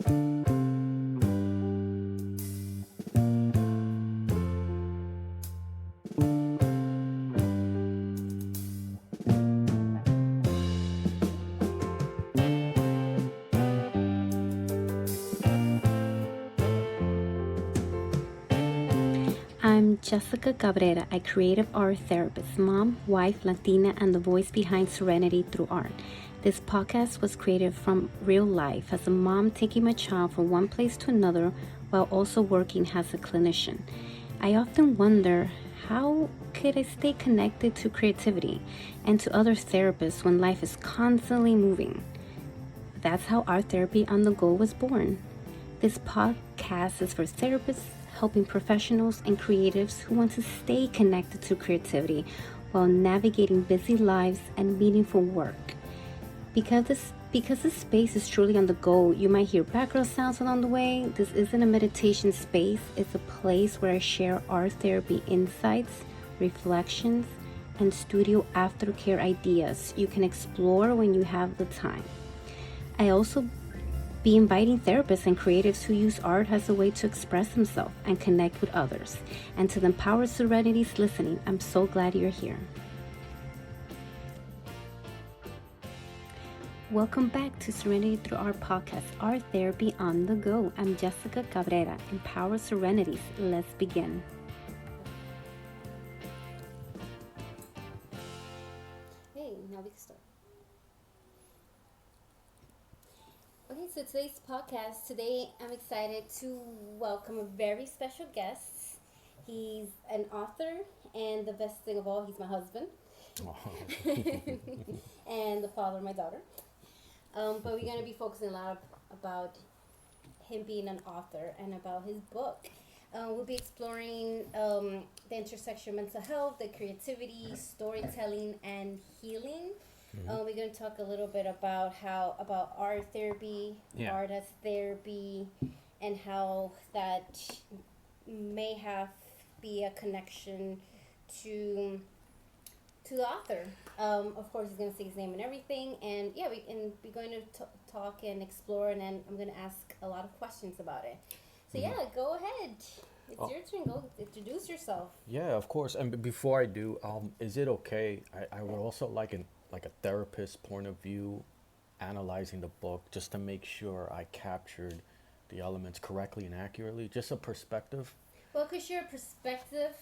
I'm Jessica Cabrera, a creative art therapist, mom, wife, Latina, and the voice behind Serenity Through Art. This podcast was created from real life as a mom taking my child from one place to another while also working as a clinician. I often wonder, how could I stay connected to creativity and to other therapists when life is constantly moving? That's how Art Therapy on the Go was born. This podcast is for therapists, helping professionals and creatives who want to stay connected to creativity while navigating busy lives and meaningful work. Because this space is truly on the go, you might hear background sounds along the way. This isn't a meditation space, it's a place where I share art therapy insights, reflections, and studio aftercare ideas you can explore when you have the time. I also be inviting therapists and creatives who use art as a way to express themselves and connect with others. And to the empowered serenities listening, I'm so glad you're here. Welcome back to Serenity Through Art podcast, Art Therapy on the Go. I'm Jessica Cabrera, empowered serenities. Let's begin. Hey, now we can start. Okay, so today's podcast, today I'm excited to welcome a very special guest. He's an author, and the best thing of all, he's my husband. Oh. And the father of my daughter. But we're going to be focusing a lot about him being an author and about his book. We'll be exploring the intersection of mental health, the creativity, storytelling, and healing. We're going to talk a little bit about art therapy, art as therapy, and how that may be a connection to the author. Of course, he's going to say his name and everything, and we're going to talk and explore, and then I'm going to ask a lot of questions about it. So go ahead. It's your turn. Go introduce yourself. Yeah, of course. And before I do, is it okay? I would also like a therapist point of view, analyzing the book just to make sure I captured the elements correctly and accurately. Just a perspective. Well, could share a perspective,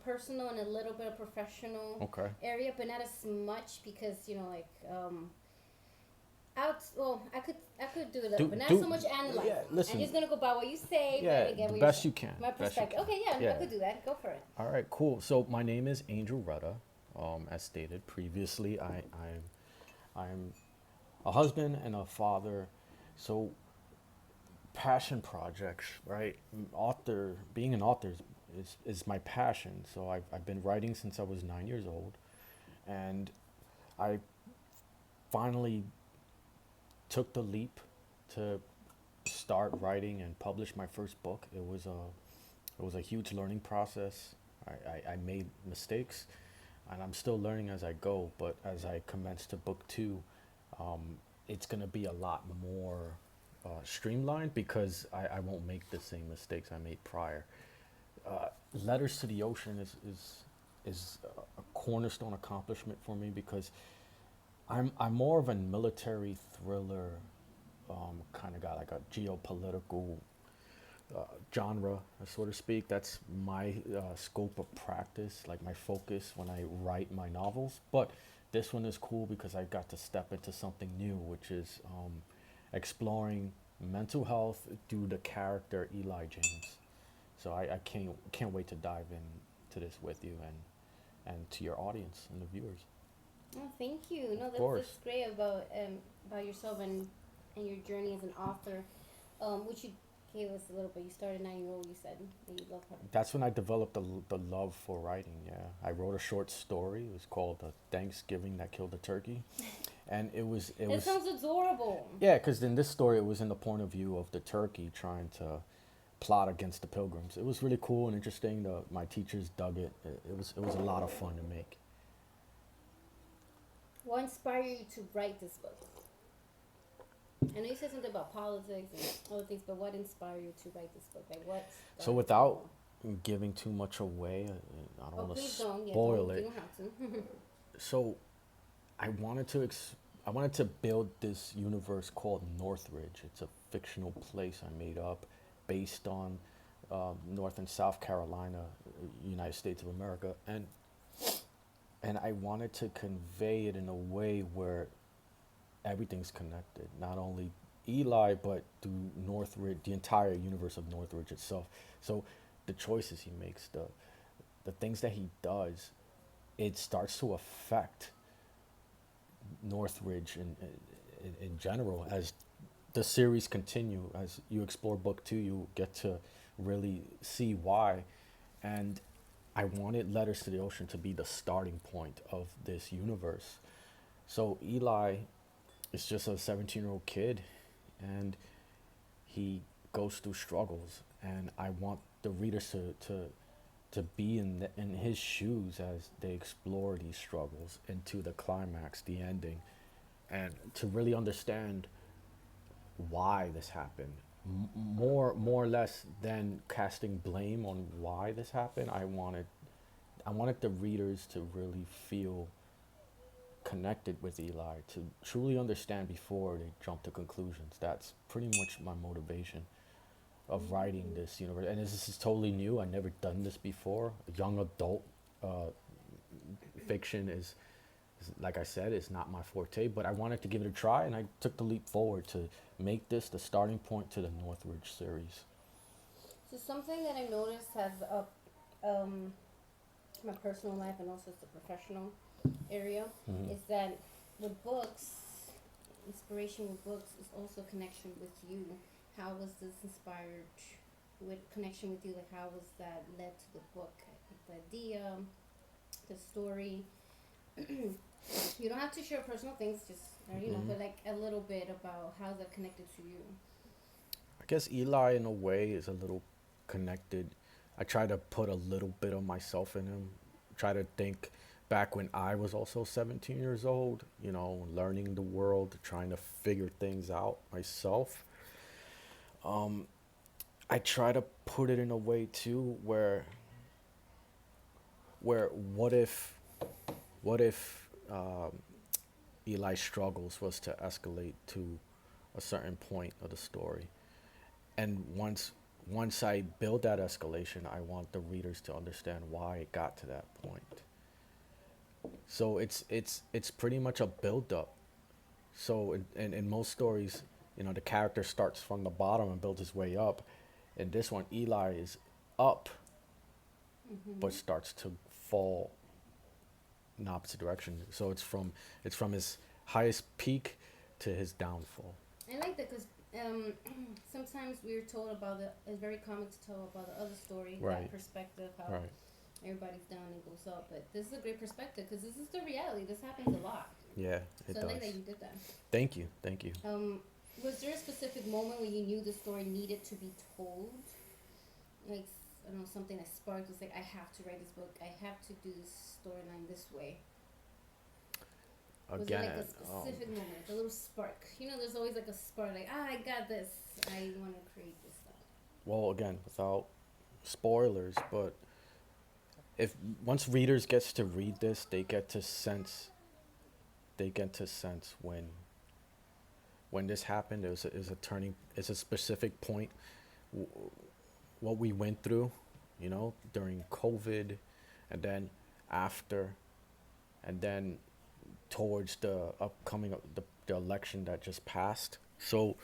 personal and a little bit of professional area, but not as much because I could do a little, but not so much analyze. Yeah, listen, I'm just gonna go by what you say. Yeah, but again, the best you can. My perspective. Okay, I could do that. Go for it. All right, cool. So my name is Angel Rueda. As stated previously, I'm a husband and a father. So passion projects, right? Being an author is my passion. So I've been writing since I was 9 years old, and I finally took the leap to start writing and publish my first book. It was a huge learning process. I made mistakes, and I'm still learning as I go. But as I commence to book 2, it's gonna be a lot more streamlined because I won't make the same mistakes I made prior. Letters to the Ocean is a cornerstone accomplishment for me because I'm more of a military thriller kind of guy, like a geopolitical genre, so to speak. That's my scope of practice, like my focus when I write my novels. But this one is cool because I got to step into something new, which is exploring mental health through the character Eli James. So I can't wait to dive into this with you and to your audience and the viewers. Oh, thank you. No, that's great about yourself and your journey as an author, which you gave us a little bit. You started 9-year-old. You said that you love her. That's when I developed the love for writing. Yeah, I wrote a short story. It was called "Thanksgiving That Killed the Turkey," and it was. It sounds adorable. Yeah, because in this story, it was in the point of view of the turkey trying to plot against the pilgrims. It was really cool and interesting. My teachers dug it. It was a lot of fun to make. What inspired you to write this book? I know you said something about politics and other things, but what inspired you to write this book? Like, what So started the without whole? giving too much away, I don't Oh, want to please don't. Yeah, spoil don't. You it. don't have to. So I wanted to I wanted to build this universe called Northridge. It's a fictional place I made up based on North and South Carolina, United States of America, and I wanted to convey it in a way where everything's connected. Not only Eli, but through Northridge, the entire universe of Northridge itself. So the choices he makes, the things that he does, it starts to affect Northridge in general as the series continue. As you explore book two, you get to really see why. And I wanted Letters to the Ocean to be the starting point of this universe. So Eli is just a 17-year-old kid, and he goes through struggles, and I want the readers to be in his shoes as they explore these struggles into the climax, the ending, and to really understand why this happened. More or less than casting blame on why this happened, I wanted the readers to really feel connected with Eli, to truly understand before they jump to conclusions. That's pretty much my motivation of writing this universe. And this is totally new. I never done this before. Young adult uh, fiction is, like I said, is not my forte, but I wanted to give it a try, and I took the leap forward to make this the starting point to the Northridge series. So something that I noticed has um, my personal life and also the professional area Hmm. is that with books, inspiration with books is also connection with you. How was this inspired with connection with you? Like, how was that led to the book? The idea, the story. You don't have to share personal things, just Hmm. but like a little bit about how that connected to you. I guess Eli, in a way, is a little connected. I try to put a little bit of myself in him. Try to think back when I was also 17 years old, learning the world, trying to figure things out myself. I try to put it in a way too where what if Eli's struggles was to escalate to a certain point of the story, and once I build that escalation, I want the readers to understand why it got to that point. So it's pretty much a build up. So in most stories, the character starts from the bottom and builds his way up. In this one, Eli is up but Mm-hmm. starts to fall in the opposite direction. So it's from his highest peak to his downfall. I like that because sometimes we're told about it's very common to tell about the other story, that Right. perspective, how Right. everybody's down and goes up. But this is a great perspective because this is the reality. This happens a lot. Yeah, So it I like does. that you did that. Thank you. Thank you. Um, was there a specific moment when you knew the story needed to be told? Like, I don't know, something that sparked was like, I have to write this book. I have to do this storyline this way. Was there like a Again, specific moment, like a little spark? There's always like a spark, like, I got this. I want to create this stuff. well, again, without spoilers, but if once readers gets to read this, they get to sense when this happened. It was a turning. It's a specific point. What we went through, during COVID, and then after, and then towards the upcoming the election that just passed. So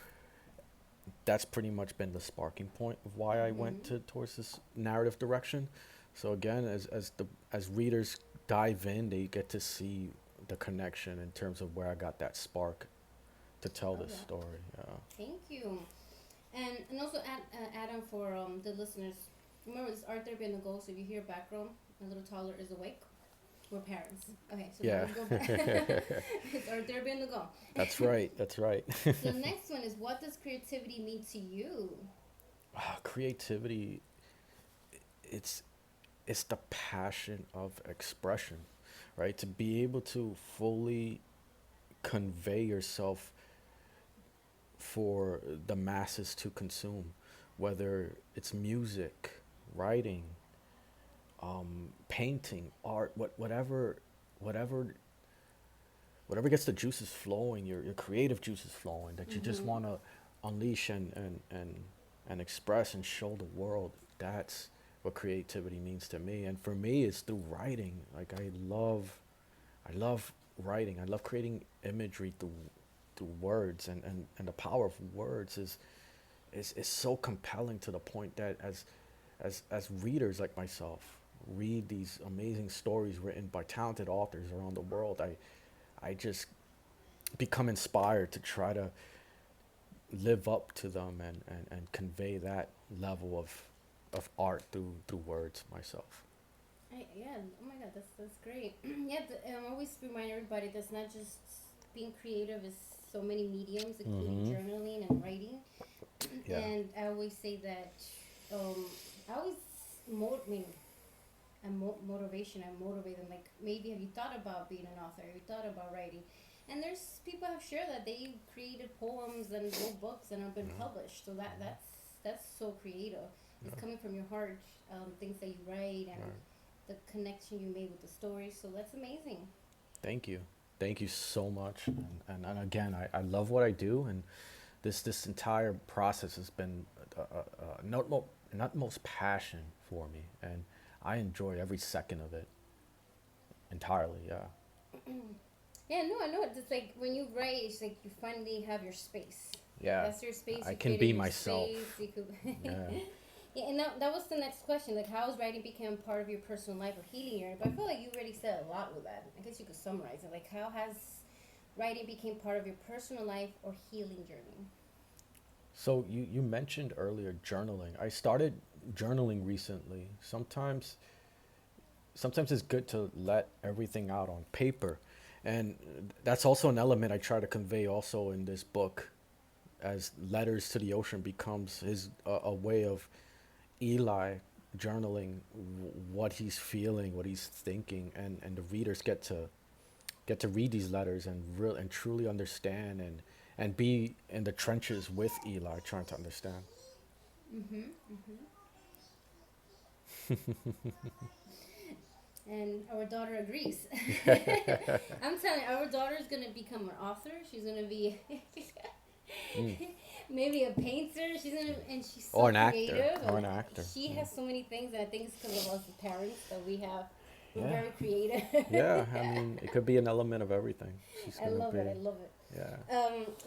that's pretty much been the sparking point of why I went Mm-hmm. towards this narrative direction. So again, as readers dive in, they get to see the connection in terms of where I got that spark to tell Love this that. story. Thank you. And also add on for the listeners. Remember, this art therapy and the goal. So if you hear background, a little toddler is awake. We're parents. Okay, so now Yeah, let's go back. It's art therapy and the goal. that's right. That's right. So the next one is, what does creativity mean to you? Creativity, it's it's the passion of expression, right? To be able to fully convey yourself for the masses to consume, whether it's music, writing, painting, art, whatever, whatever gets the juices flowing, your creative juices flowing, that you just want to unleash and express and show the world. That's what creativity means to me. And for me, it's through writing. Like I love writing. I love creating imagery through words, and the power of words is so compelling to the point that as readers like myself read these amazing stories written by talented authors around the world, I just become inspired to try to live up to them and convey that level of art through words myself. Yeah, oh my god, that's great. Yeah, I always remind everybody that's not just being creative, is so many mediums, including Mm-hmm. journaling and writing. Yeah. And I always say that I always I mean, motivation. I motivate them. Like, maybe have you thought about being an author? Have you thought about writing? And there's people have shared that they created poems and wrote books and have been Yeah. published. So that's so creative. It's Yeah. coming from your heart. Things that you write and Right. the connection you made with the story. So that's amazing. Thank you. Thank you so much. And again, I love what I do, and this entire process has been an utmost passion for me, and I enjoy every second of it entirely. Yeah. Yeah, no, I know. It's like when you write, it's like you finally have your space. Yeah. That's your space. I You can created be your space. myself. You could. Yeah. Yeah, and that was the next question. Like, how has writing become part of your personal life or healing journey? But I feel like you already said a lot with that. I guess you could summarize it. Like, how has writing become part of your personal life or healing journey? So you mentioned earlier journaling. I started journaling recently. Sometimes it's good to let everything out on paper. And that's also an element I try to convey also in this book, as Letters to the Ocean becomes his a way of Eli journaling what he's feeling, what he's thinking, and the readers get to read these letters and and truly understand and be in the trenches with Eli, trying to understand. Mm-hmm. Mm-hmm. And our daughter agrees. I'm telling you, our daughter is gonna become an author. She's gonna be Mm. maybe a painter. She's gonna, and she's so Or an actor. creative, Or and an actor. she Mm. has so many things. And I think it's because of us, the parents, that we have. We're Yeah. very creative. Yeah. I mean, it could be an element of everything. She's I gonna love it. be. I love it. Yeah.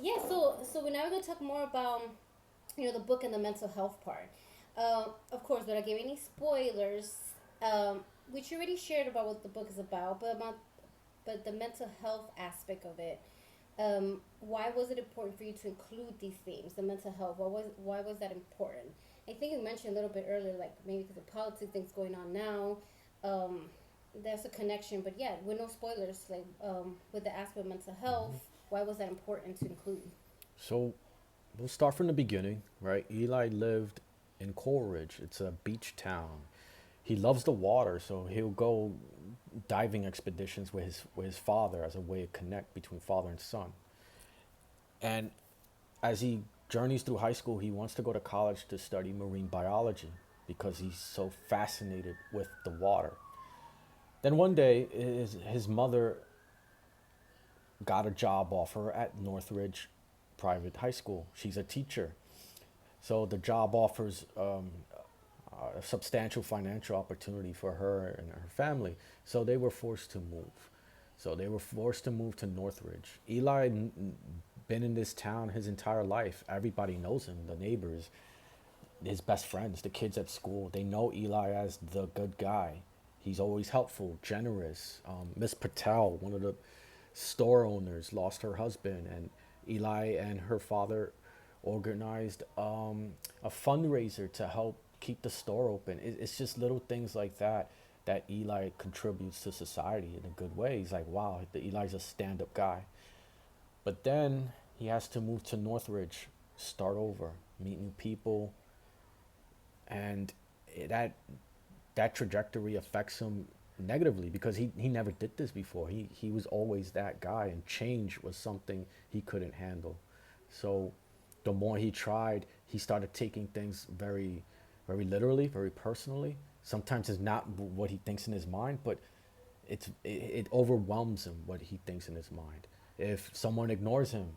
Yeah. So we're now gonna talk more about the book and the mental health part. Of course, without giving any spoilers, which you already shared about what the book is about, but the mental health aspect of it. Why was it important for you to include these themes, the mental health? Why was that important? I think you mentioned a little bit earlier, like maybe because of politics, things going on now. Um, that's a connection, but yeah, with no spoilers, like with the aspect of mental health, why was that important to include? So we'll start from the beginning, right? Eli lived in Coleridge. It's a beach town. He loves the water, so he'll go diving expeditions with his father as a way to connect between father and son. And as he journeys through high school, he wants to go to college to study marine biology because he's so fascinated with the water. Then one day, his mother got a job offer at Northridge Private High School. She's a teacher. So the job offers a substantial financial opportunity for her and her family. So they were forced to move. So they were forced to move to Northridge. Eli been in this town his entire life. Everybody knows him, the neighbors, his best friends, the kids at school. They know Eli as the good guy. He's always helpful, generous. Miss Patel, one of the store owners, lost her husband, and Eli and her father organized a fundraiser to help keep the store open. It's just little things like that that Eli contributes to society in a good way. He's like, wow, Eli's a stand-up guy. But then he has to move to Northridge, start over, meet new people, and that trajectory affects him negatively because he never did this before. He was always that guy, and change was something he couldn't handle. So the more he tried, he started taking things very, very literally, very personally. Sometimes it's not what he thinks in his mind, but it overwhelms him what he thinks in his mind. If someone ignores him,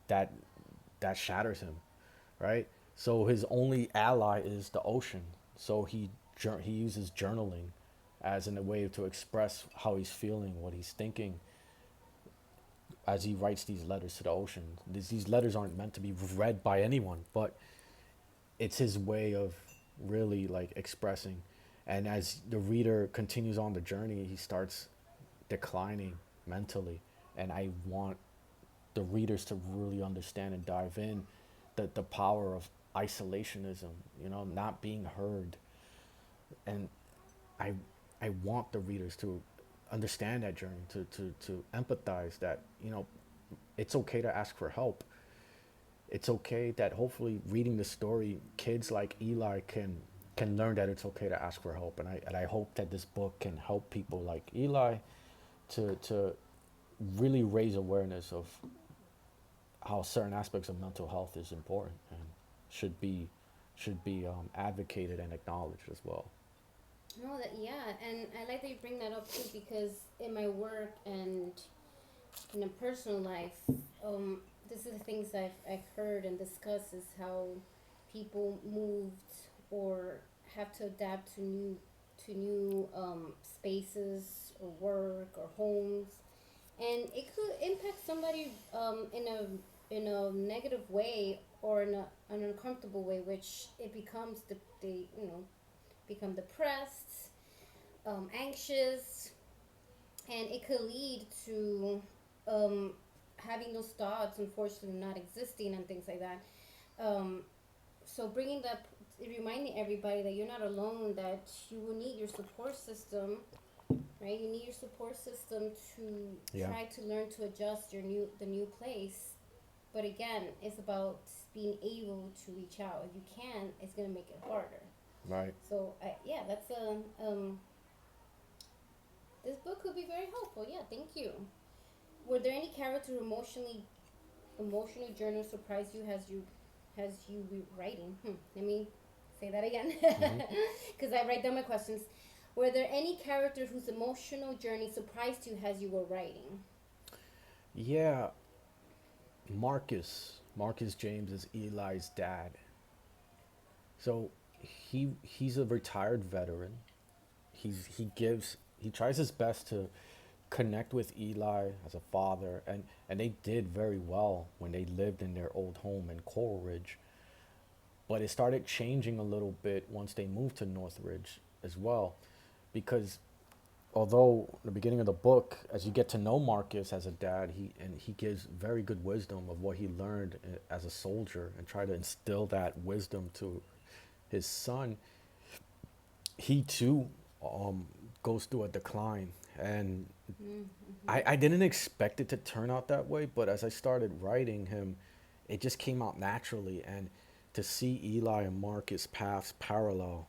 that that shatters him, right? So his only ally is the ocean. So he uses journaling as in a way to express how he's feeling, what he's thinking, as he writes these letters to the ocean. These letters aren't meant to be read by anyone, but it's his way of really like expressing. And as the reader continues on the journey, he starts declining mentally. And I want the readers to really understand and dive in the power of isolationism, not being heard. And I I want the readers to understand that journey, to empathize that, it's okay to ask for help. It's okay that hopefully reading the story, kids like Eli can learn that it's okay to ask for help. And I hope that this book can help people like Eli to really raise awareness of how certain aspects of mental health is important and should be advocated and acknowledged as well. No, that yeah, and I like that you bring that up too because in my work and in a personal life, this is the things I've heard and discussed is how people moved or have to adapt to new spaces or work or homes, and it could impact somebody in a negative way or in an uncomfortable way, which it becomes the become depressed, anxious, and it could lead to um, having those thoughts unfortunately not existing and things like that. Um, so bringing that, reminding everybody that you're not alone, that you will need your support system, right? You need your support system to Yeah. try to learn to adjust the new place. But again, it's about being able to reach out. If you can, it's gonna make it harder. Right. So yeah, that's a this book could be very helpful. Yeah, thank you. Were there any character emotional journal surprised you as you were writing? Let me say that again, Mm-hmm. because I write down my questions. Were there any character whose emotional journey surprised you as you were writing? Yeah, Marcus James is Eli's dad. So he's a retired veteran. He tries his best to connect with Eli as a father, and they did very well when they lived in their old home in Coral Ridge. But it started changing a little bit once they moved to Northridge as well, because although in the beginning of the book, as you get to know Marcus as a dad, he gives very good wisdom of what he learned as a soldier and try to instill that wisdom to his son. He too um, goes through a decline, and Mm-hmm. I didn't expect it to turn out that way. But as I started writing him, it just came out naturally, and to see Eli and Marcus paths parallel,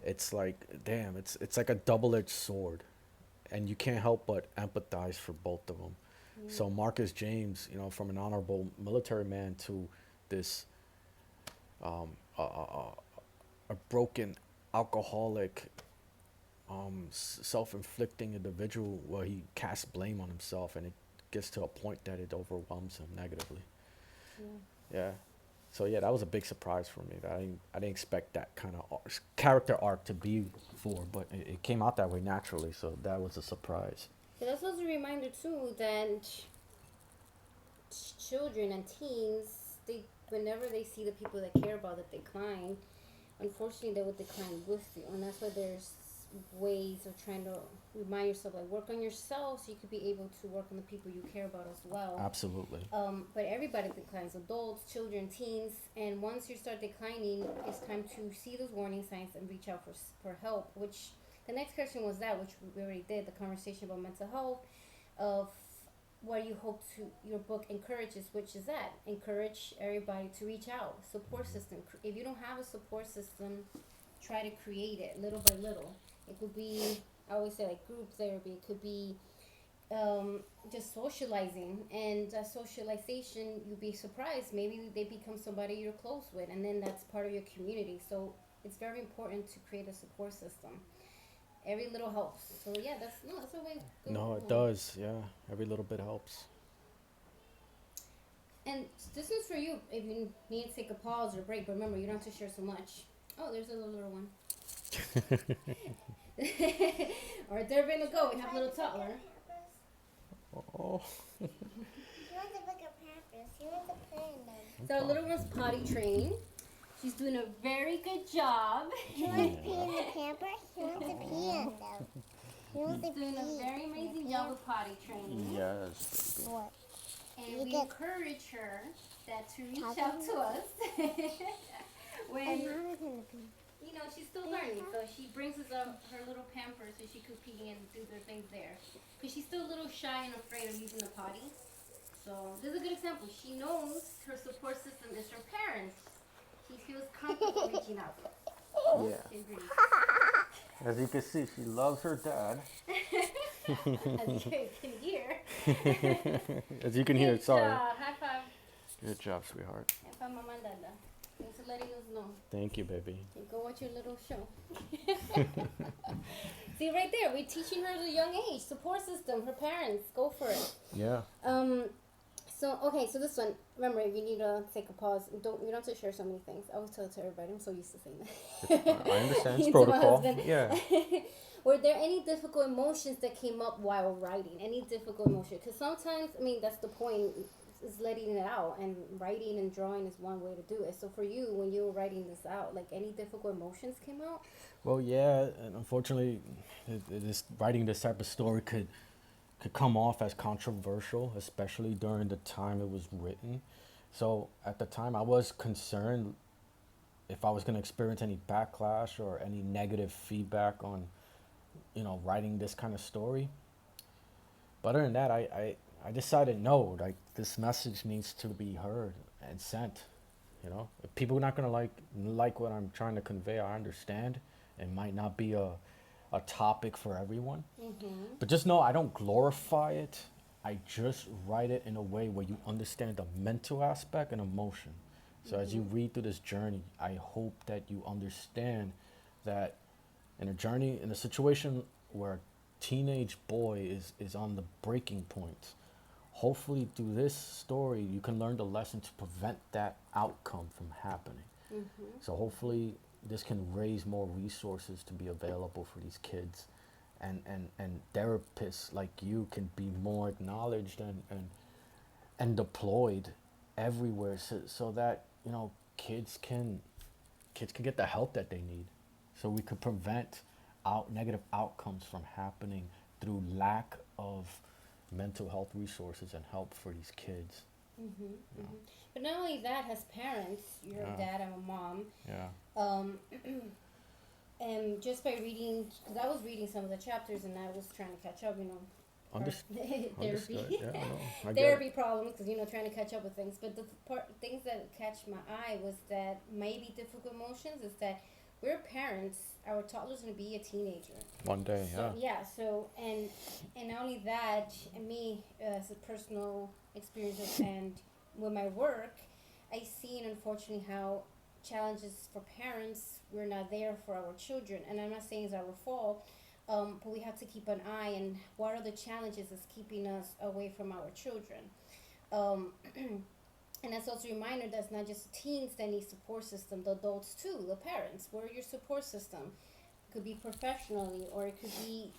it's like damn, it's like a double-edged sword, and you can't help but empathize for both of them. Yeah. So Marcus James, from an honorable military man to this um, a broken alcoholic, self-inflicting individual where he casts blame on himself, and it gets to a point that it overwhelms him negatively. Yeah. Yeah. So yeah, that was a big surprise for me. That I didn't expect that kind of character arc to be for, but it came out that way naturally. So that was a surprise. So that's also a reminder too that children and teens, they whenever they see the people that care about that decline, unfortunately they will decline with you, and that's why there's ways of trying to remind yourself, like work on yourself so you could be able to work on the people you care about as well. Absolutely. But everybody declines, adults, children, teens, and once you start declining, it's time to see those warning signs and reach out for help. Which the next question was that, which we already did, the conversation about mental health, of what you hope to your book encourages, which is that encourage everybody to reach out, support system. If you don't have a support system, try to create it little by little. It could be, I always say, like group therapy. It could be just socializing, and socialization, you'd be surprised, maybe they become somebody you're close with, and then that's part of your community. So it's very important to create a support system. Every little helps. So yeah, that's a way to go. No, it does. Yeah, every little bit helps. And this is for you if you need to take a pause or break, but remember, you don't have to share so much. Oh, there's a little one. All right, they're ready to go. We have a little toddler. Oh, He wants to pick up Pampers. He wants to play in them. So our little one's potty training. She's doing a very good job. He wants to pee in the Pampers. He wants to pee in them. He wants to She's doing a very amazing job with potty training. yes, baby. What? And we encourage her that to reach out to us when, Mama's in the pee. you know, she's still learning. So she brings us up her little Pampers so she could pee and do their things there. Because she's still a little shy and afraid of using the potty. So this is a good example. She knows her support system is her parents. She feels comfortable reaching out. Yeah. She agrees. As you can see, she loves her dad. As you can hear. As you can hear, Good sorry. job. High five. Good job, sweetheart. High five, Mama and Dada. Thanks for letting us know. Thank you, baby. You go watch your little show. See right there, we're teaching her at a young age. Support system, her parents, go for it. Yeah. So okay, so this one, remember, if you need to take a pause, you don't have to share so many things. I always tell it to everybody. I'm so used to saying that. I understand. It's To my protocol. husband. Yeah. Were there any difficult emotions that came up while writing? Any difficult emotion? Because sometimes, I mean, that's the point, is letting it out. And writing and drawing is one way to do it. So for you, when you were writing this out, like any difficult emotions came out? Well, yeah, and unfortunately, writing this type of story could come off as controversial, especially during the time it was written. So at the time, I was concerned if I was going to experience any backlash or any negative feedback on, writing this kind of story. But other than that, I decided no, like this message needs to be heard and sent. If people are not gonna like what I'm trying to convey, I understand. It might not be a topic for everyone, but just know I don't glorify it. I just write it in a way where you understand the mental aspect and emotion. So as you read through this journey, I hope that you understand that in a situation where a teenage boy is on the breaking point, hopefully through this story you can learn the lesson to prevent that outcome from happening. So hopefully this can raise more resources to be available for these kids, and therapists like you can be more acknowledged and deployed everywhere, so that kids can get the help that they need, so we could prevent negative outcomes from happening through lack of mental health resources and help for these kids. But not only that, as parents, you're a dad, I'm a mom. Yeah. And just by reading, because I was reading some of the chapters and I was trying to catch up, Understood. therapy, Yeah, no, I get therapy it. problems, because trying to catch up with things. But the things that catch my eye was that maybe difficult emotions is that we're parents. Our toddler's gonna be a teenager. One day, yeah. So, yeah. So and not only that, and me as a personal experience and with my work, I see, and unfortunately how challenges for parents, we're not there for our children. And I'm not saying it's our fault, but we have to keep an eye on what are the challenges that's keeping us away from our children. And that's also a reminder that's not just teens that need support system, the adults too, the parents. Where your support system? It could be professionally, or it could be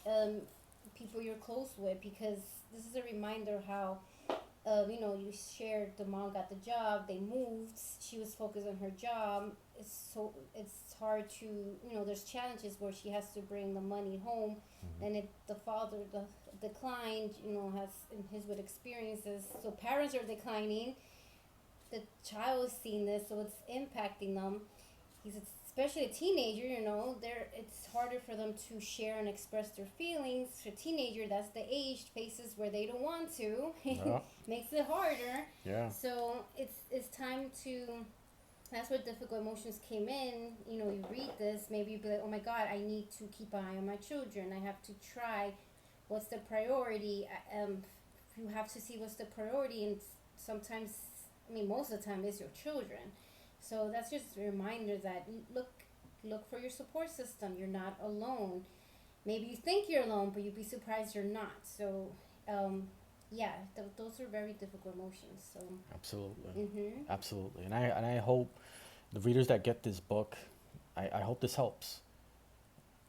people you're close with, because this is a reminder how you shared the mom got the job, they moved, she was focused on her job. It's hard to, there's challenges where she has to bring the money home, and the father declined, has in his with experiences. So parents are declining. The child is seeing this, so it's impacting them. Especially a teenager, it's harder for them to share and express their feelings. For a teenager, that's the age, faces where they don't want to. Yeah. Makes it harder. Yeah. So it's time to. That's where difficult emotions came in. You read this, maybe you'd be like, oh my God, I need to keep an eye on my children. I have to try what's the priority. You have to see what's the priority, and sometimes, I mean, most of the time, it's your children. So that's just a reminder that look for your support system. You're not alone. Maybe you think you're alone, but you'd be surprised you're not. So, yeah, those are very difficult emotions. So, Absolutely. mm-hmm. Absolutely. And I hope the readers that get this book, I hope this helps.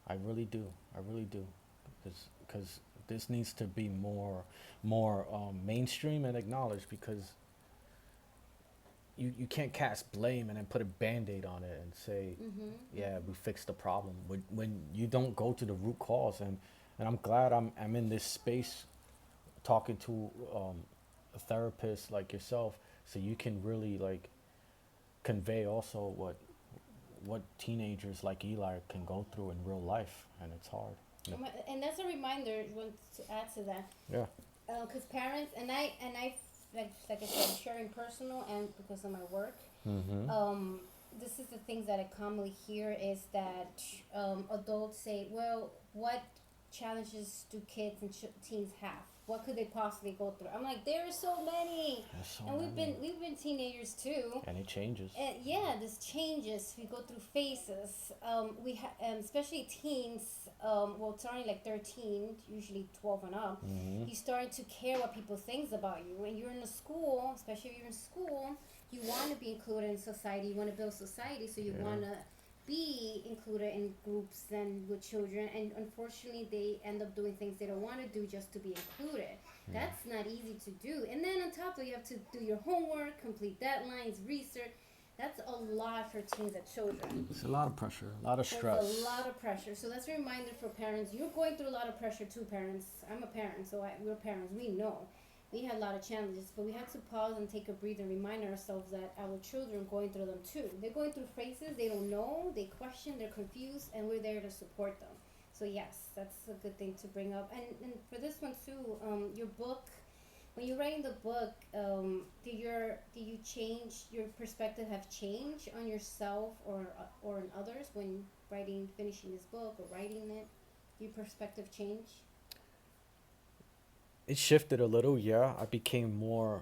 I really do. I really do. Because this needs to be more mainstream and acknowledged, because you can't cast blame and then put a band-aid on it and say, Mm-hmm. yeah, we fixed the problem, when you don't go to the root cause. And I'm glad I'm in this space talking to a therapist like yourself, so you can really like convey also what teenagers like Eli can go through in real life, and it's hard. And that's a reminder. Want to add to that, Yeah. because parents and I like I said, sharing personal and because of my work. Mm-hmm. This is the things that I commonly hear is that adults say, well, what challenges do kids and teens have? What could they possibly go through? I'm like, there are so many, There's so and many. we've been teenagers too. And it changes. And yeah, this changes. We go through phases. Especially teens. Well, starting like 13, usually 12 and up. Mm-hmm. You start to care what people think about you. When you're in a school, especially if you're in school, you want to be included in society. You want to build society, so you Yeah. want to be included in groups and with children. And unfortunately, they end up doing things they don't want to do just to be included. That's not easy to do. And then on top of it, you have to do your homework, complete deadlines, research. That's a lot for teens and children. It's a lot of pressure, a lot of stress. It's a lot of pressure. So that's a reminder for parents. You're going through a lot of pressure too, parents. I'm a parent, so we're parents. We know. We had a lot of challenges, but we had to pause and take a breather and remind ourselves that our children are going through them too. They're going through phases they don't know, they question, they're confused, and we're there to support them. So yes, that's a good thing to bring up. And for this one too, your book, when you're writing the book, do you change your perspective? Have changed on yourself or in others when finishing this book or writing it? Your perspective change? It shifted a little, yeah. I became more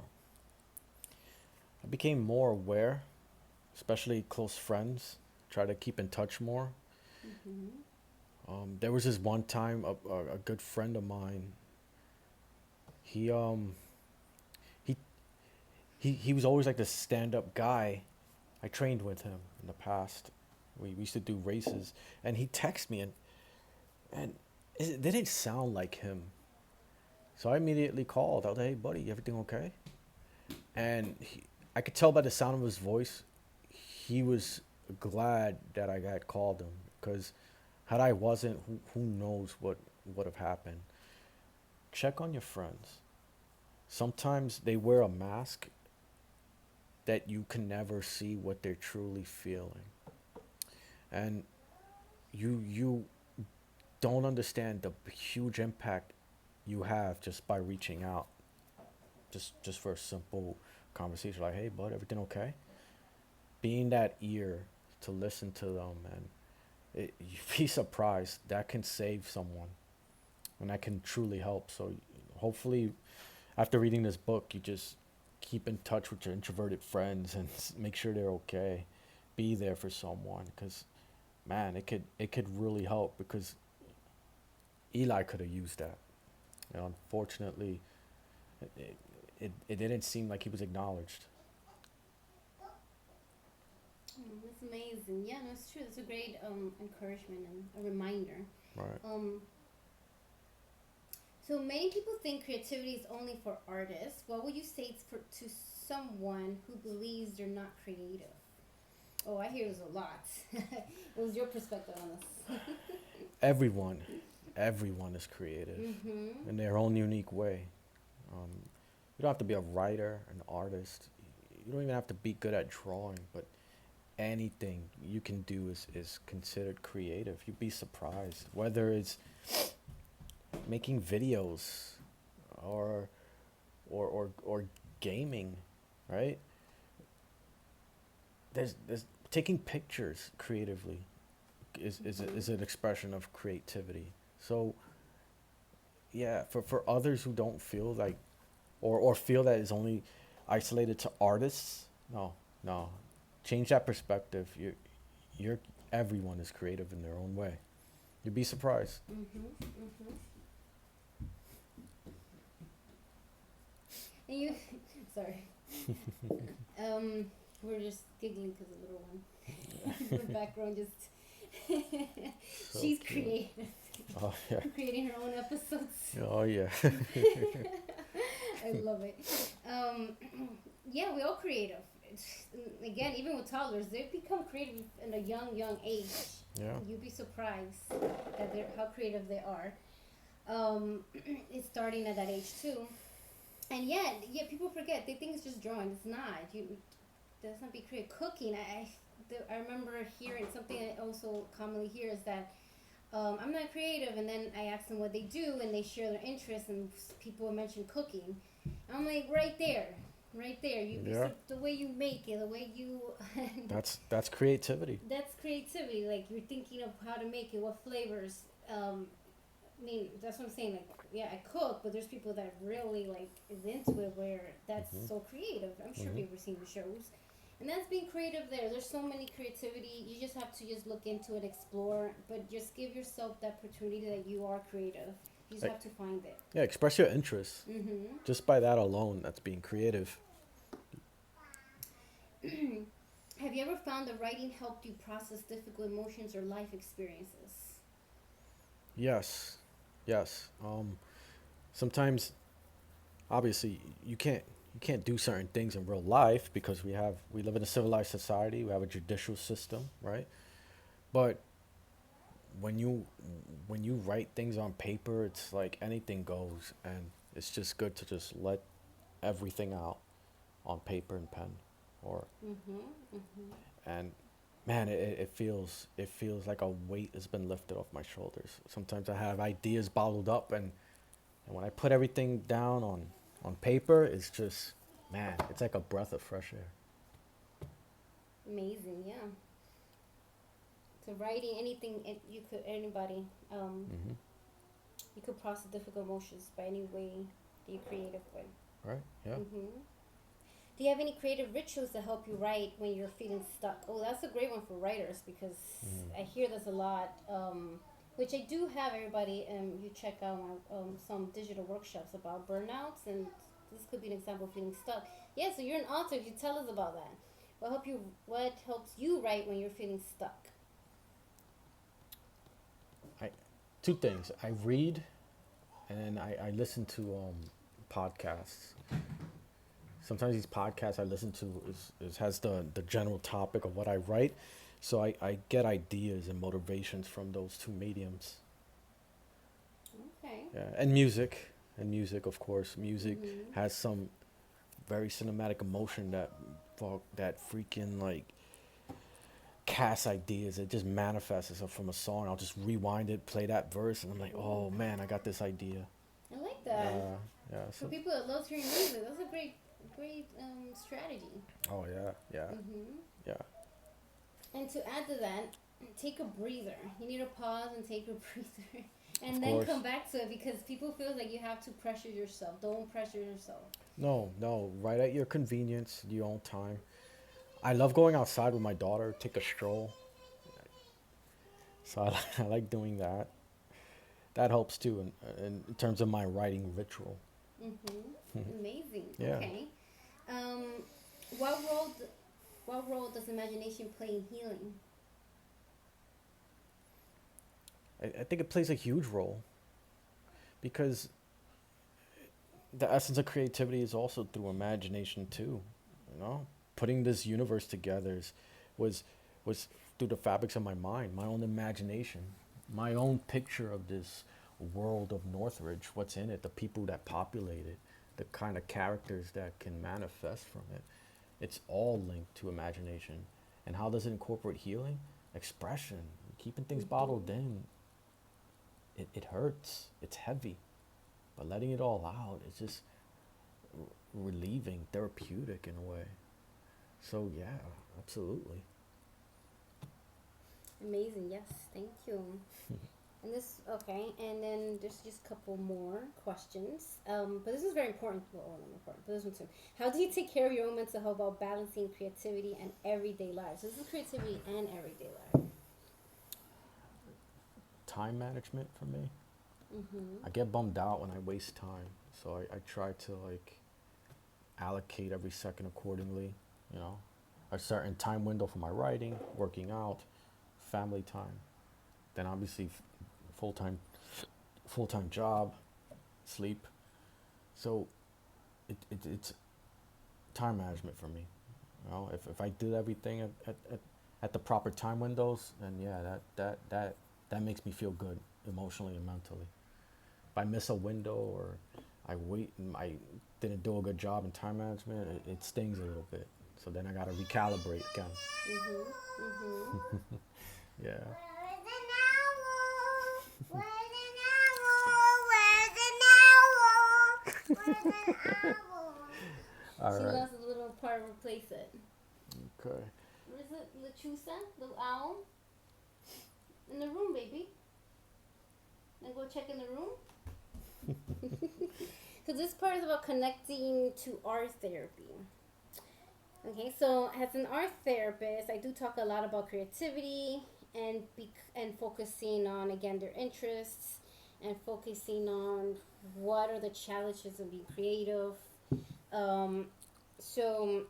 aware, especially close friends. Try to keep in touch more. Mm-hmm. There was this one time a good friend of mine. He he he was always like the stand up guy. I trained with him in the past. We used to do races, and he texted me, and it didn't sound like him. So I immediately called. I was like, "Hey, buddy, everything okay?" And I could tell by the sound of his voice, he was glad that I had called him, because had I wasn't, who knows what would have happened. Check on your friends. Sometimes they wear a mask that you can never see what they're truly feeling, and you don't understand the huge impact you have just by reaching out, just for a simple conversation like, "Hey, bud, everything okay?" Being that ear to listen to them, and you'd be surprised that can save someone, and that can truly help. So hopefully, after reading this book, you just keep in touch with your introverted friends and make sure they're okay. Be there for someone, because man, it could really help, because Eli could have used that. And unfortunately, it didn't seem like he was acknowledged. That's amazing. Yeah, no, it's true. It's a great encouragement and a reminder. Right. So many people think creativity is only for artists. What would you say to someone who believes they're not creative? Oh, I hear there's a lot. What was your perspective on this? Everyone, everyone is creative Mm-hmm. in their own unique way. Um, you don't have to be a writer, an artist. You don't even have to be good at drawing, but anything you can do is considered creative. You'd be surprised. Whether it's making videos or or gaming, right? There's taking pictures creatively is an expression of creativity. So yeah, for others who don't feel like, or feel that it's only isolated to artists, no, no, change that perspective. You're everyone is creative in their own way. You'd be surprised. And you, sorry. We're just giggling because the little one in the background just. So She's cute. creative, Oh yeah. creating her own episodes. Oh yeah. I love it. Yeah, we're all creative. Again, even with toddlers, they become creative in a young age. Yeah. You'd be surprised that they're how creative they are. It's starting at that age too. And yeah, people forget. They think it's just drawing. It's not. That's not be creative. Cooking. I remember hearing something I also commonly hear is that I'm not creative, and then I ask them what they do, and they share their interests, and people mention cooking. I'm like, right there. Yeah. The way you make it, the way you. That's creativity. That's creativity. Like you're thinking of how to make it, what flavors. I mean, that's what I'm saying. Like, yeah, I cook, but there's people that really like is into it, where that's so creative. I'm sure people have seen the shows, and that's being creative. There's so many creativity. You just have to just look into it, explore, but just give yourself that opportunity that you are creative. You just Like- have to find it. Yeah, express your interests. Mm-hmm. Just by that alone, that's being creative. Have you ever found that writing helped you process difficult emotions or life experiences? Yes, yes. Sometimes, obviously, you can't do certain things in real life because we live in a civilized society. We have a judicial system, right? But when you write things on paper, it's like anything goes, and it's just good to just let everything out on paper and pen, or and man, it feels like a weight has been lifted off my shoulders. Sometimes I have ideas bottled up, and when I put everything down on paper, it's just, man, it's like a breath of fresh air. Amazing, yeah. So writing anything, you could anybody, you could process difficult emotions by any way that you're creative with. Right? Yeah. Do you have any creative rituals that help you write when you're feeling stuck? Oh, that's a great one for writers because I hear this a lot. Which I do have everybody. You check out my, some digital workshops about burnouts, and this could be an example of feeling stuck. Yeah, so you're an author. You tell us about that. What helps you write when you're feeling stuck? Two things. I read, and I listen to podcasts. Sometimes these podcasts I listen to has the general topic of what I write, so I get ideas and motivations from those two mediums. Okay. Yeah, and music, of course. Music has some very cinematic emotion that freaking like cast ideas. It just manifests itself from a song. I'll just rewind it, play that verse, and I'm like, oh man, I got this idea. I like that. Yeah. For So, people that love hearing music, that's a great strategy. oh yeah. Yeah. And to add to that, take a breather. You need to pause and take a breather, and Of then course. come back to it because people feel like you have to pressure yourself. Don't pressure yourself. No, right at your convenience, your own time. I love going outside with my daughter, take a stroll. So I like doing that. That helps too in terms of my writing ritual. Amazing. Yeah. Okay. Um, what role does imagination play in healing? I think it plays a huge role because the essence of creativity is also through imagination too. You know, putting this universe together was through the fabrics of my mind, my own imagination, my own picture of this world of Northridge, what's in it, the people that populate it, the kind of characters that can manifest from it. It's all linked to imagination. And how does it incorporate healing? Expression. Keeping things bottled in, it hurts. It's heavy. But letting it all out, it's just relieving, therapeutic in a way. So yeah, absolutely. Amazing. Yes. Thank you. And this, okay, and then there's just a couple more questions. But this is very important. Well, not important, but this one too. How do you take care of your own mental health while balancing creativity and everyday life? So this is creativity and everyday life. Time management for me. Mm-hmm. I get bummed out when I waste time, so I try to like allocate every second accordingly. You know, a certain time window for my writing, working out, family time. Then obviously full time full time job, sleep. So it's time management for me. You know, if I did everything at the proper time windows, then yeah, that makes me feel good emotionally and mentally. If I miss a window or I wait and I didn't do a good job in time management, it stings a little bit. So then I gotta recalibrate again. Mm-hmm. Mm-hmm. Yeah. Where's an owl? Where's an owl? Where's an owl? Where's an owl? All She right. lost a little part, replace it. Okay. Where is it? Lechusa, the owl? In the room, baby. And go check in the room. Because this part is about connecting to art therapy. Okay, so as an art therapist, I do talk a lot about creativity and focusing on again their interests and focusing on what are the challenges of being creative. Um, so,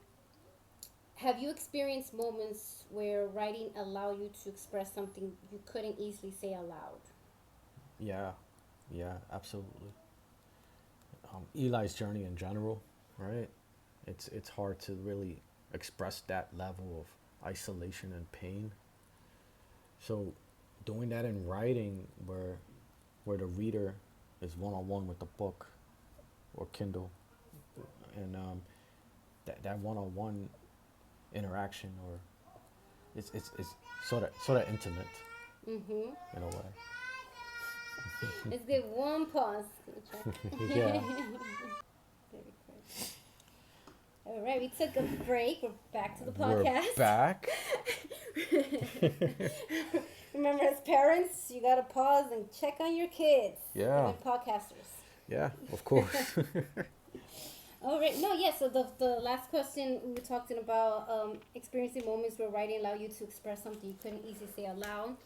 have you experienced moments where writing allowed you to express something you couldn't easily say aloud? Yeah. Yeah. Absolutely. Eli's journey in general, right? It's hard to really express that level of isolation and pain. So doing that in writing where the reader is one on one with the book or Kindle and that one on one interaction or it's sort of intimate Mm-hmm. in a way. Let's give one pause. Yeah. Very quick. All right, we took a break. We're back to the We're podcast. back. Remember, as parents, you gotta pause and check on your kids. Yeah. And podcasters. Yeah, of course. All right. No, yeah. So the last question we were talking about experiencing moments where writing allowed you to express something you couldn't easily say aloud.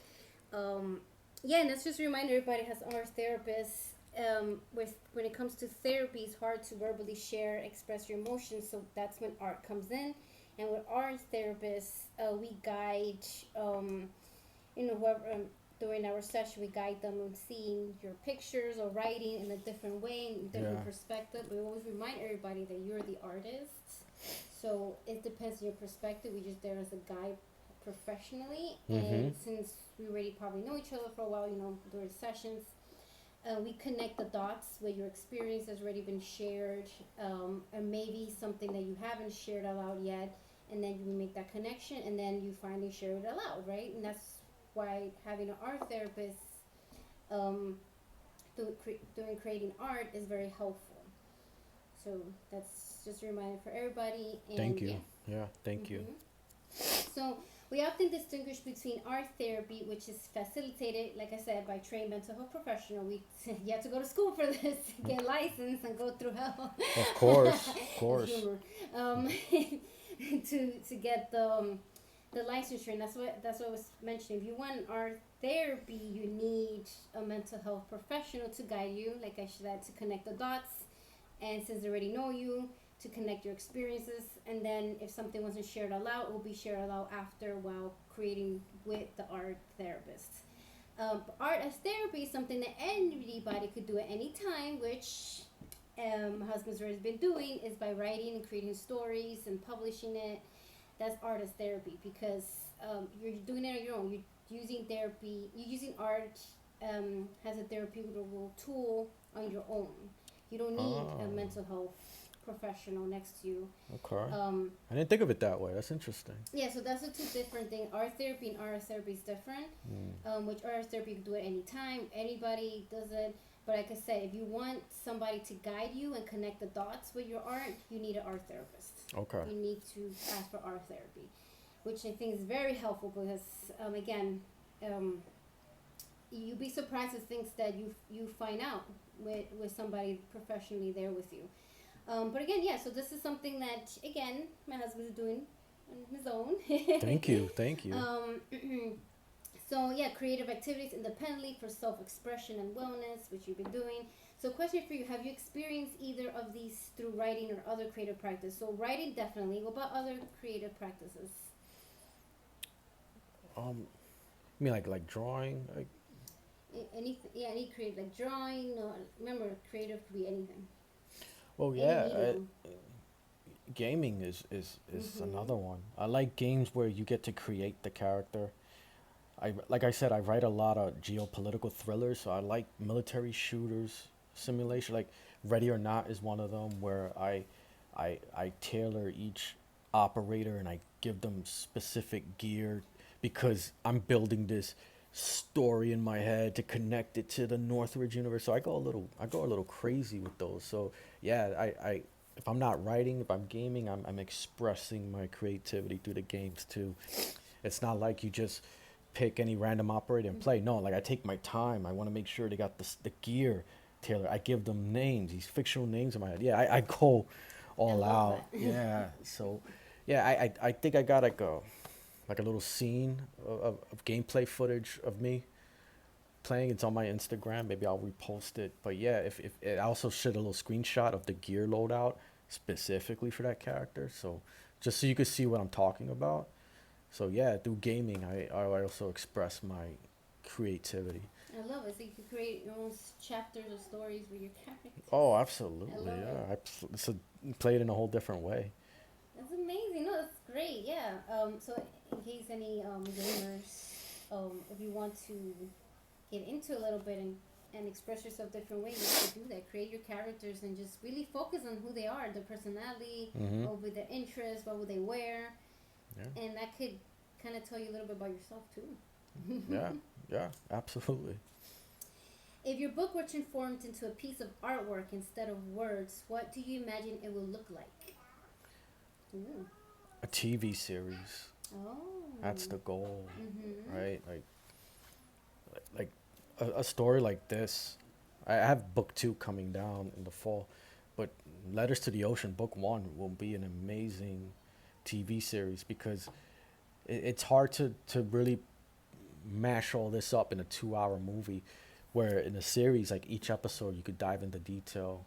Yeah, and let's just remind everybody as our therapists, with when it comes to therapy, it's hard to verbally share, express your emotions. So that's when art comes in, and with art therapists, we guide, whoever during our session, we guide them on seeing your pictures or writing in a different way, in a different Yeah. perspective. We always remind everybody that you're the artist, so it depends on your perspective. We're just there as a guide professionally, and since we already probably know each other for a while, during sessions, we connect the dots where your experience has already been shared, and maybe something that you haven't shared aloud yet, and then you make that connection, and then you finally share it aloud, right? And that's why having an art therapist during creating art is very helpful. So that's just a reminder for everybody. And Thank you. yeah. Yeah, thank you. So we often distinguish between art therapy, which is facilitated, like I said, by trained mental health professional. You have to go to school for this, get licensed, and go through hell. Of course, of course. Humor. To get the licensure, and that's what I was mentioning. If you want art therapy, you need a mental health professional to guide you, like I said, to connect the dots, and since they already know you, to connect your experiences, and then if something wasn't shared aloud, it will be shared aloud after while creating with the art therapist. Art as therapy is something that anybody could do at any time, which my husband's already been doing, is by writing and creating stories and publishing it. That's art as therapy, because you're doing it on your own. You're using therapy, you're using art as a therapeutical tool on your own. You don't need a mental health professional next to you. Okay. I didn't think of it that way. That's interesting. Yeah, so that's the two different things. Art therapy and art therapy is different. Which art therapy you can do it anytime. Anybody does it. But like I said, if you want somebody to guide you and connect the dots with your art, you need an art therapist. Okay. You need to ask for art therapy, which I think is very helpful because, again, you'd be surprised at things that you find out with somebody professionally there with you. But again, yeah. So this is something that again my husband's doing on his own. Thank you, thank you. So yeah, creative activities independently for self-expression and wellness, which you've been doing. So question for you: have you experienced either of these through writing or other creative practice? So writing definitely. What about other creative practices? I mean, like drawing, like. Anything? Yeah, any creative like drawing. No, remember, creative could be anything. Well, Any yeah, medium. gaming is another one. I like games where you get to create the character. I like I said, I write a lot of geopolitical thrillers, so I like military shooters simulation. Like Ready or Not is one of them where I tailor each operator and I give them specific gear because I'm building this story in my head to connect it to the Northridge universe. So I go a little crazy with those. So yeah, I if I'm not writing, if I'm gaming, I'm expressing my creativity through the games too. It's not like you just pick any random operator and play. No, like I take my time. I want to make sure they got the gear tailored. I give them names, these fictional names in my head. Yeah, I go I all love out. that. Yeah. So yeah, I think I got like a little scene of gameplay footage of me playing. It's on my Instagram. Maybe I'll repost it. But yeah, if I also showed a little screenshot of the gear loadout specifically for that character. So just so you could see what I'm talking about. So yeah, through gaming, I also express my creativity. I love it. So you can create your own chapters or stories with your characters. Oh, I absolutely. love it. Yeah, so play it in a whole different way. That's amazing. No, that's great. Yeah. So in case any gamers, if you want to get into a little bit and express yourself different ways, you can do that. Create your characters and just really focus on who they are, their personality, Mm-hmm. what would their interests, what would they wear, Yeah. and that could kind of tell you a little bit about yourself too. Yeah. Yeah. Absolutely. If your book were transformed into a piece of artwork instead of words, what do you imagine it will look like? Ooh. A TV series. Oh. That's the goal, Mm-hmm. right? Like a story like this. I have book 2 coming down in the fall, but Letters to the Ocean book 1 will be an amazing TV series because it's hard to really mash all this up in a 2-hour movie, where in a series like each episode you could dive into detail,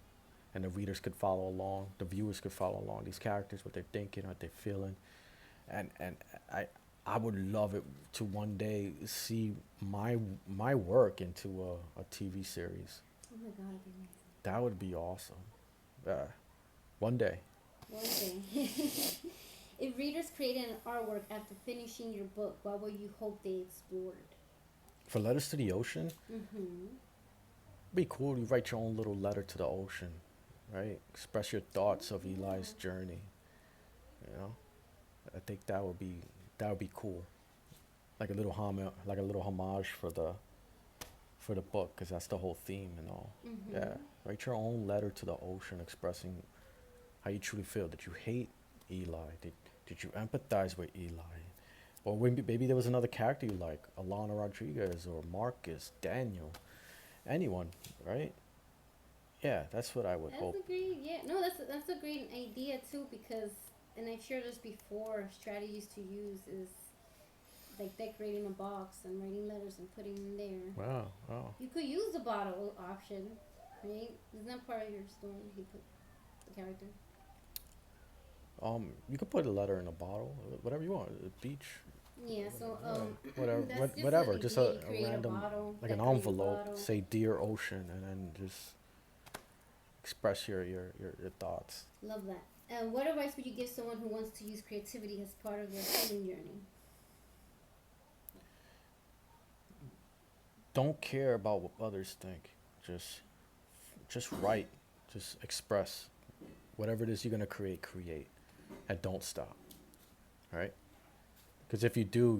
and the readers could follow along, the viewers could follow along these characters, what they're thinking, what they're feeling, and I I would love it to one day see my work into a TV series. Oh my god, it'd be amazing. That would be awesome. Yeah, one day. One day. If readers created an artwork after finishing your book, what would you hope they explored? For Letters to the Ocean, Mm-hmm. be cool. You write your own little letter to the ocean, right? Express your thoughts of Eli's journey. You know, I think that would be cool. Like a little like a little homage for the book, because that's the whole theme and all. Mm-hmm. Yeah, write your own letter to the ocean, expressing how you truly feel. Did you hate Eli? Did you empathize with Eli? Or maybe there was another character you like, Alana Rodriguez or Marcus, Daniel, anyone, right? Yeah, that's what I would That's hope. a great, yeah. No, that's a great idea too because, and I've shared this before. Strategies to use is like decorating a box and writing letters and putting them there. Wow, wow. You could use the bottle option, right? Isn't that part of your story? You put the character. You could put a letter in a bottle, whatever you want. A beach, Yeah. So whatever, that's just whatever. an Just idea. a You create random, bottle, like an decorate a envelope. bottle. Say "Dear Ocean," and then just express your thoughts. Love that. And what advice would you give someone who wants to use creativity as part of their healing journey? Don't care about what others think. Just write. Just express. Whatever it is you're gonna create, create, and don't stop. Right? Because if you do,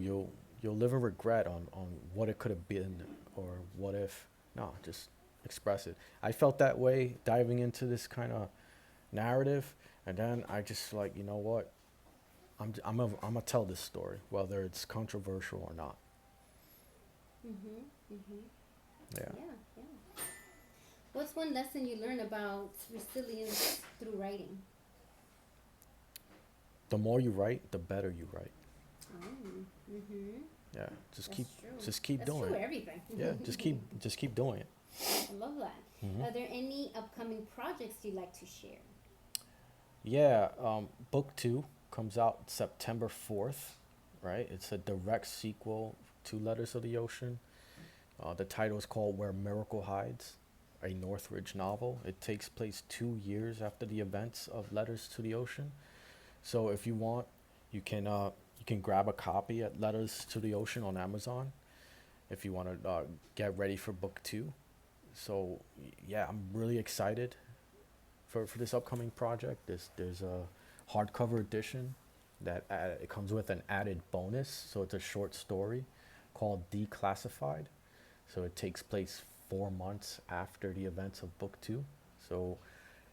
you'll live in regret on what it could have been or what if. No, just express it. I felt that way diving into this kind of narrative, and then I just like, you know what? I'm gonna tell this story, whether it's controversial or not. Yeah. Yeah. What's one lesson you learned about resilience through writing? The more you write, the better you write. Oh. Yeah. That's true. Just keep That's doing true it. everything. Yeah. Just keep doing it. I love that. Are there any upcoming projects you'd like to share? Yeah. Book 2 comes out September 4th. Right. It's a direct sequel to Letters of the Ocean. The title is called Where Miracle Hides, a Northridge novel. It takes place 2 years after the events of Letters to the Ocean. So if you want, you can grab a copy at Letters to the Ocean on Amazon if you want to get ready for book 2. So yeah, I'm really excited for this upcoming project. There's a hardcover edition that it comes with an added bonus. So it's a short story called Declassified. So it takes place 4 months after the events of book 2. So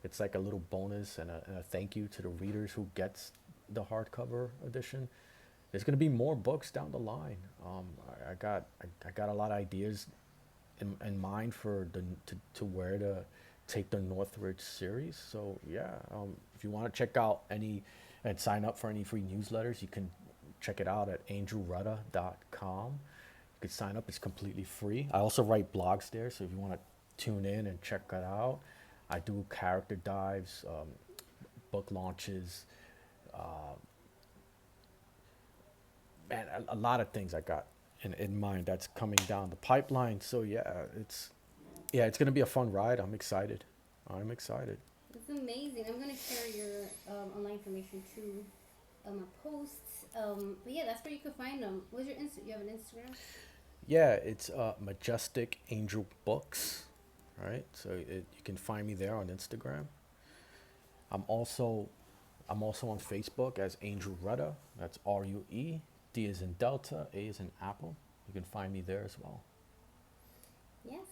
it's like a little bonus and a thank you to the readers who gets the hardcover edition. There's going to be more books down the line. I got a lot of ideas in mind for to where to take the Northridge series. So yeah, if you want to check out any and sign up for any free newsletters, you can check it out at angelrueda.com. You can sign up; it's completely free. I also write blogs there, so if you want to tune in and check that out, I do character dives, book launches, man, a lot of things I got in mind that's coming down the pipeline. So it's gonna be a fun ride. I'm excited. It's amazing. I'm gonna share your online information too, my posts. But yeah, that's where you can find them. What's your You have an Instagram? Yeah, it's Majestic Angel Books, right? So you can find me there on Instagram. I'm also on Facebook as Angel Rueda. That's RUE. D is in Delta, A is in Apple. You can find me there as well. Yes.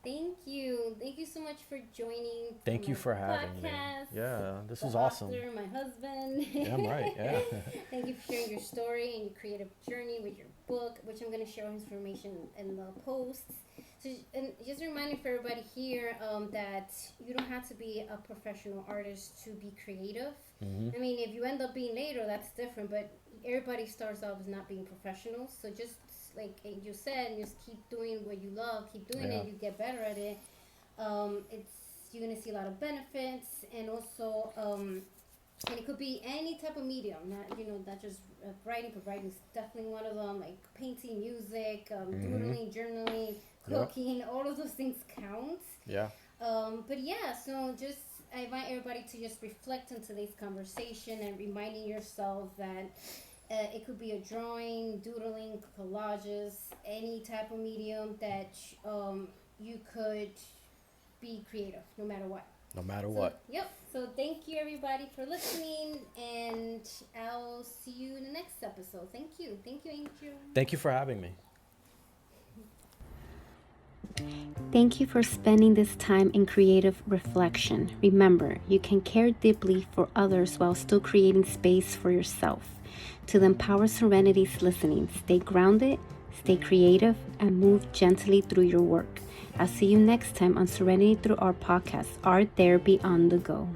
Thank you. Thank you so much for joining. Thank you my for having me. podcast. Yeah, this The is awesome. author, my husband. Yeah, I'm right. Yeah. Thank you for sharing your story and your creative journey with your book, which I'm going to share information in the posts. So, and just a reminder for everybody here that you don't have to be a professional artist to be creative. I mean, if you end up being later, that's different, but everybody starts off as not being professional. So just like you said, just keep doing what you love, keep doing it, you get better at it. You're gonna see a lot of benefits, and also and it could be any type of medium, not just writing, but writing is definitely one of them, like painting, music, doodling, journaling, cooking, all of those things count. Yeah. But yeah, so just I invite everybody to just reflect on today's conversation and reminding yourself that it could be a drawing, doodling, collages, any type of medium that you could be creative, no matter what. No matter what. Yep. So thank you everybody for listening, and I'll see you in the next episode. Thank you. Thank you, Angel. Thank you for having me. Thank you for spending this time in creative reflection. Remember, you can care deeply for others while still creating space for yourself. To the Empower Serenity's listening, stay grounded, stay creative, and move gently through your work. I'll see you next time on Serenity Through Art podcast, Art Therapy on the Go.